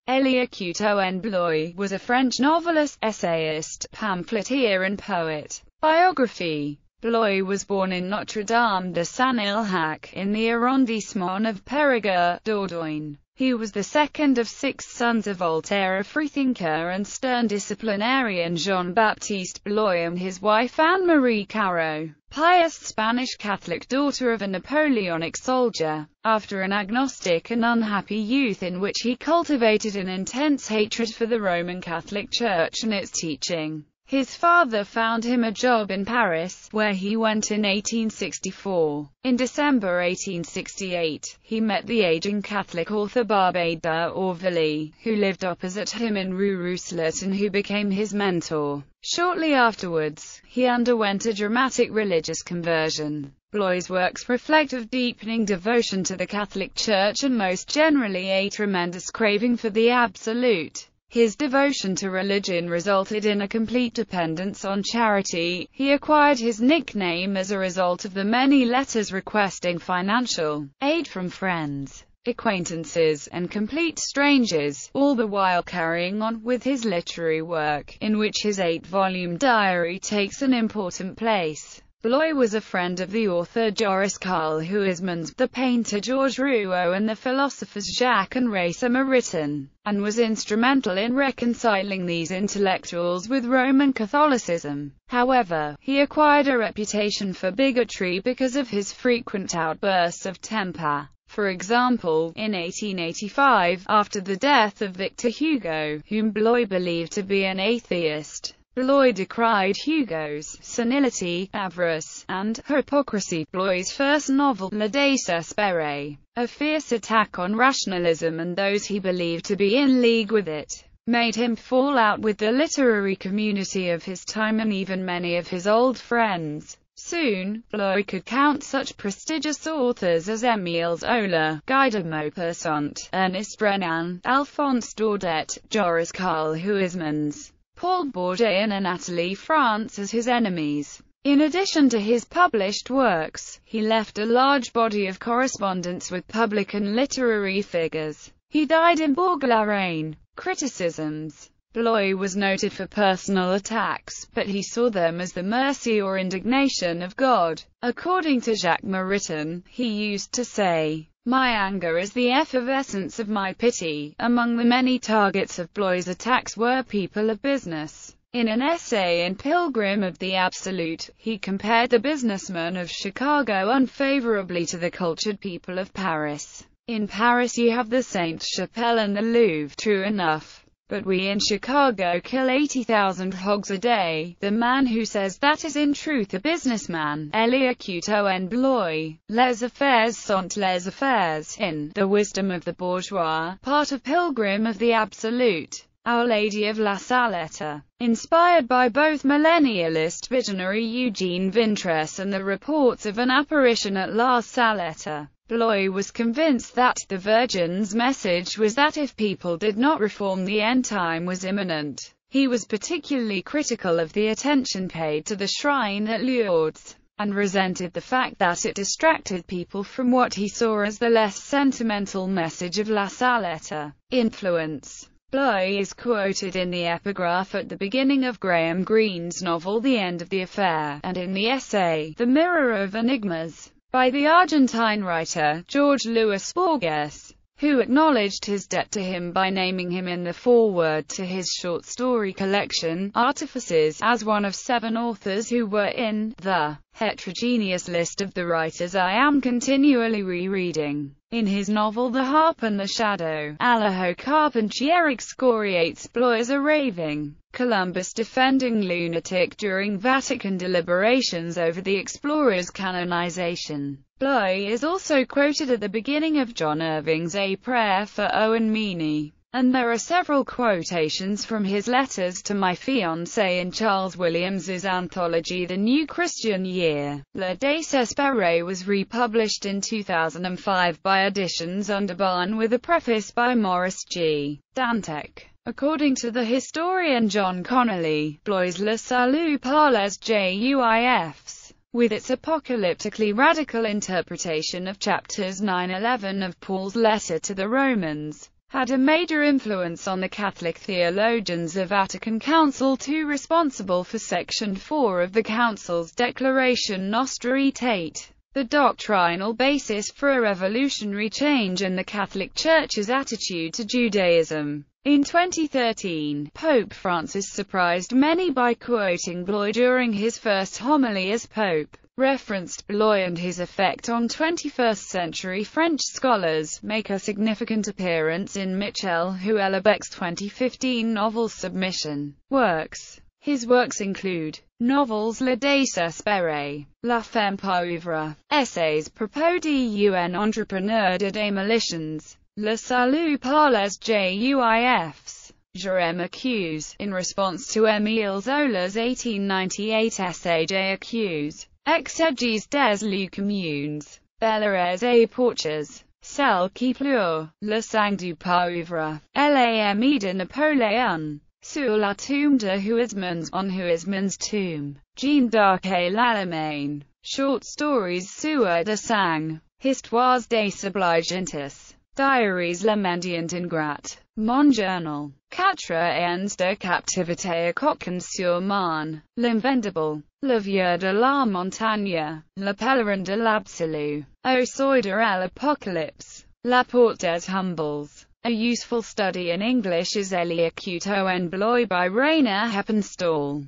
Léon Bloy was a French novelist, essayist, pamphleteer and poet. Biography. Bloy was born in Notre-Dame de Saint-Ilhac, in the arrondissement of Périgueux, Dordogne. He was the second of 6 sons of Voltaire, a freethinker and stern disciplinarian Jean-Baptiste Bloy, and his wife Anne-Marie Caro, pious Spanish Catholic daughter of a Napoleonic soldier. After an agnostic and unhappy youth in which he cultivated an intense hatred for the Roman Catholic Church and its teaching, his father found him a job in Paris, where he went in 1864. In December 1868, he met the aging Catholic author Barbé d'Aurevilly, who lived opposite him in Rue Rousselet and who became his mentor. Shortly afterwards, he underwent a dramatic religious conversion. Bloy's works reflect a deepening devotion to the Catholic Church and most generally a tremendous craving for the absolute. His devotion to religion resulted in a complete dependence on charity. He acquired his nickname as a result of the many letters requesting financial aid from friends, acquaintances, and complete strangers, all the while carrying on with his literary work, in which his 8-volume diary takes an important place. Bloy was a friend of the author Joris Karl Huysmans, the painter Georges Rouault, and the philosophers Jacques and Racer Maritain, and was instrumental in reconciling these intellectuals with Roman Catholicism. However, he acquired a reputation for bigotry because of his frequent outbursts of temper. For example, in 1885, after the death of Victor Hugo, whom Bloy believed to be an atheist, Bloy decried Hugo's senility, avarice, and hypocrisy. Bloy's first novel, Le Désespéré, a fierce attack on rationalism and those he believed to be in league with it, made him fall out with the literary community of his time and even many of his old friends. Soon, Bloy could count such prestigious authors as Émile Zola, Guy de Maupassant, Ernest Renan, Alphonse Daudet, Joris Karl Huysmans, Paul Bourget and Anatole France as his enemies. In addition to his published works, he left a large body of correspondence with public and literary figures. He died in Bourg-la-Reine. Criticisms. Bloy was noted for personal attacks, but he saw them as the mercy or indignation of God. According to Jacques Maritain, he used to say, "My anger is the effervescence of my pity." Among the many targets of Bloy's attacks were people of business. In an essay in Pilgrim of the Absolute, he compared the businessmen of Chicago unfavorably to the cultured people of Paris. "In Paris you have the Sainte-Chapelle and the Louvre, true enough. But we in Chicago kill 80,000 hogs a day." The man who says that is in truth a businessman. Léon Bloy. Les affaires sont les affaires. In The Wisdom of the Bourgeois, part of Pilgrim of the Absolute, Our Lady of La Salette. Inspired by both millennialist visionary Eugene Vintress and the reports of an apparition at La Salette, Bloy was convinced that the Virgin's message was that if people did not reform, the end time was imminent. He was particularly critical of the attention paid to the shrine at Lourdes, and resented the fact that it distracted people from what he saw as the less sentimental message of La Salette. Influence. Bloy is quoted in the epigraph at the beginning of Graham Greene's novel The End of the Affair, and in the essay, The Mirror of Enigmas, by the Argentine writer, Jorge Luis Borges, who acknowledged his debt to him by naming him in the foreword to his short story collection, Artifices, as one of 7 authors who were in the heterogeneous list of the writers I am continually rereading. In his novel The Harp and the Shadow, Alejo Carpentier excoriates Bloy as a raving, Columbus defending lunatic during Vatican deliberations over the explorer's canonization. Bloy is also quoted at the beginning of John Irving's A Prayer for Owen Meany, and there are several quotations from his letters to my fiancé in Charles Williams's anthology The New Christian Year. Le Désespéré was republished in 2005 by Editions Underbarn with a preface by Maurice G. Dantec. According to the historian John Connolly, Bloy's Le Salut par les Juifs, with its apocalyptically radical interpretation of chapters 9-11 of Paul's letter to the Romans, had a major influence on the Catholic theologians of Vatican Council II, responsible for Section 4 of the Council's Declaration Nostra Aetate, the doctrinal basis for a revolutionary change in the Catholic Church's attitude to Judaism. In 2013, Pope Francis surprised many by quoting Bloy during his first homily as Pope. Referenced Bloy and his effect on 21st-century French scholars make a significant appearance in Michel Houellebecq's 2015 novel Submission works. His works include novels Le Désespéré, La Femme Pauvre, essays propos d'un entrepreneur de démolitions, Le Salut par les Juifs, Je m'accuse, in response to Émile Zola's 1898 essay J'accuse, Exégèse des communes, Belles et Porches, Celle qui pleure, Le sang du pauvre, L'ami de Napoléon, Sur la tombe de Huysmans, on Huysmans' tomb, Jeanne d'Arc et l'Allemagne, short stories Sur de sang, Histoires des Obligantes, Diaries Le Mendiant Ingrat, Mon Journal, 4 ans de captivité à Coquin-sur-Marne, L'Invendible, Le Vieux de la Montagne, Le Pèlerin de l'Absolu, Au Seuil de l'Apocalypse, La Porte des Humbles. A useful study in English is Elia Couteau en Bloy by Rainer Heppenstall.